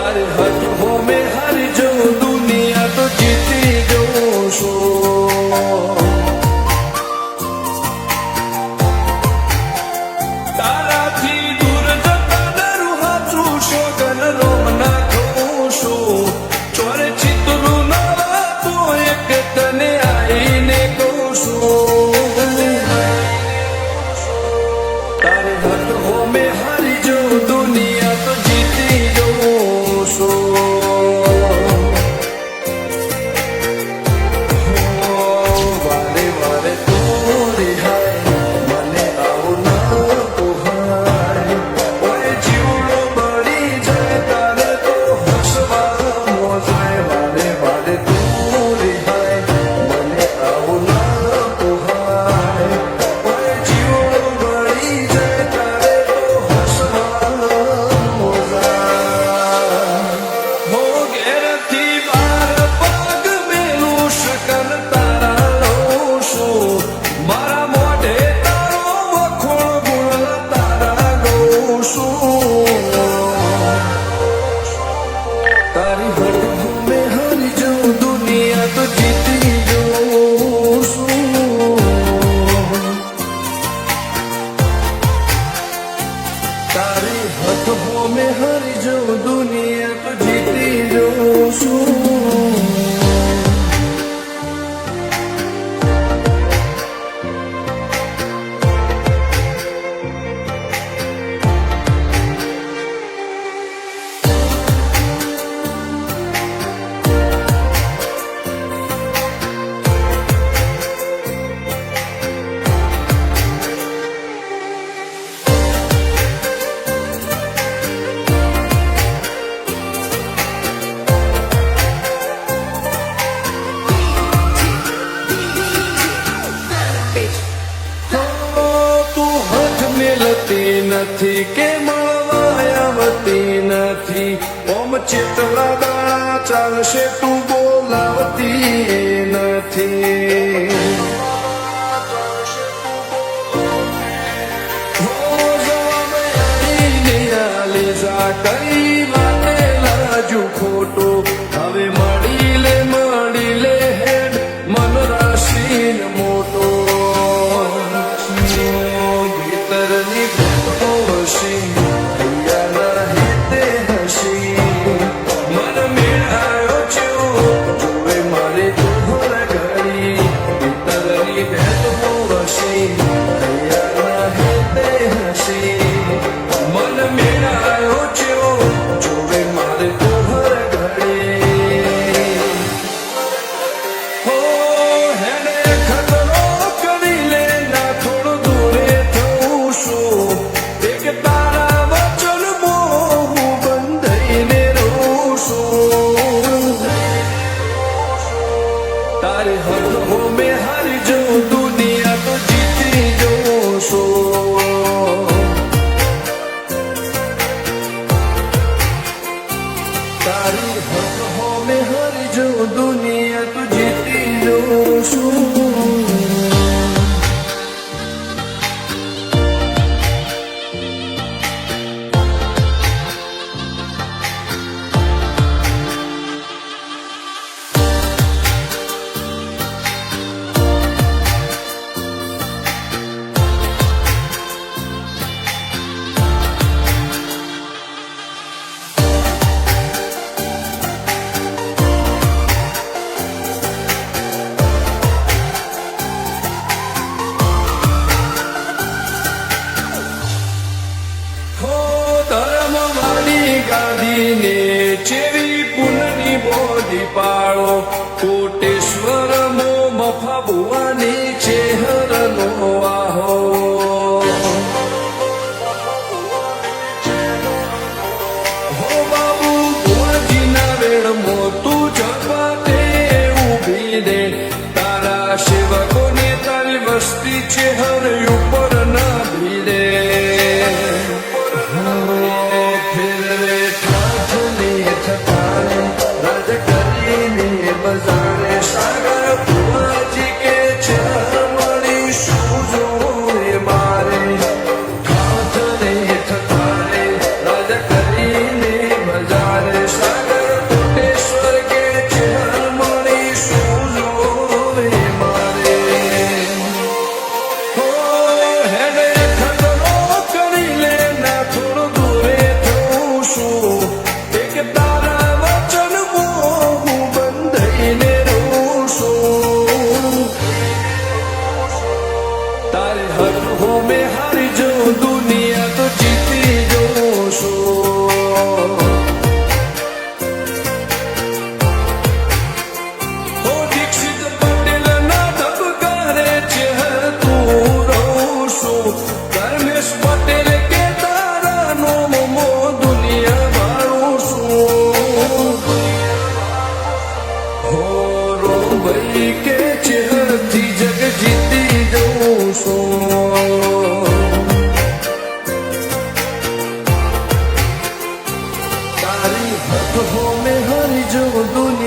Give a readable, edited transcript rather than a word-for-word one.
તારે હાથો મેં હારી જવું દુનિયા તો જીતી જવું છું તારાથી દૂર જતા ડરું હાચું શોગન રોમ નાખું છું ચોરે ચિત્રું ના વાતું એક તને આઈને કહું છું તારે હાથો મેં હારી જવું દુનિયા તો જીતી જવું છું વારે વારે તું રિહાય મને આવું ના પોહાય ઓય જીવડો બળી જાય તારે તો હસવા મોજાય વારે વારે તું રિહાય મને આવું ના પોહાય ઓય જીવડો બળી જાય તારે તો હસવા મોજાય હો ઘેરથી બાર પગ મેલું શકન તારા લઉં છું મારા મોઢે તારો વખોળ ગુણ તારા ગઉં છું તારી હઠ મેં હારી જવું દુનિયા તો જીતી જવું છું તારી હઠ મેં હારી જવું દુનિયા તો જીતી જવું છું તું હાથ મેલતી નથી કે મળવા આવતી નથી ઓમ ચેટલા દાણા ચાલશે તું બોલાવતી નથી જવાબ આવીને આલી જા કઈ વાતે લાજુ ખોટો હવે મળી લે હેડ મન રાશિન મોટો ભીતરની ભૂતો હસી હૈયાના હિતે હસી મન મેળાયો છો જોવે મારે તુહર ઘડી ભીતરની ભેદો હસી હૈયાના હિતે હસી મન મેળાયો છો જોવે મારે તુહર ઘડી હો હેને ખતરો કરી લે ના થોડું દૂરે થવું છું એક તારા વચન હું બંધાઈને રહું છું તારે હઠ મેં હારી જવું દુનિયા તો જીતી જવું છું તારી હઠ મેં હારી જવું દુનિયા તો જીતી જવું છું ગાદીને ચેવી પુનની બોધી પાળો કોટેશ્વર મો મફા ભુવાની ચેહરનો આહો હો બાબુ ભુવાજીના વેળમો તું જપાતે ઊભી દે તારા સેવકોને તારી વસ્તી ચેહર ઉપર ના ભીડે રાજ કરીને બજારે સાગર ભુવાજી કે સાગર કોટેશ્વર કે ચેહરમણી શું જોવે મારે હો હેડે ખતરો કરી લે ના થોડો દૂરે થઉં છું એક તારા વચન હું બંધાઈને રહું છું તારે હર હો મેં હારી જો દુનિયા તો જીતી જઉં છું હો દીક્ષિત પટેલના ધબકારે ચહેર તું રહું છું ધર્મેશ પટેલ કે તારાનો મોમો દુનિયા વાળું છું હો રોમભાઈ કે ચહેરથી જગ જીતી જઉં છું તારી હક હો મેં હરી જો દુનિયા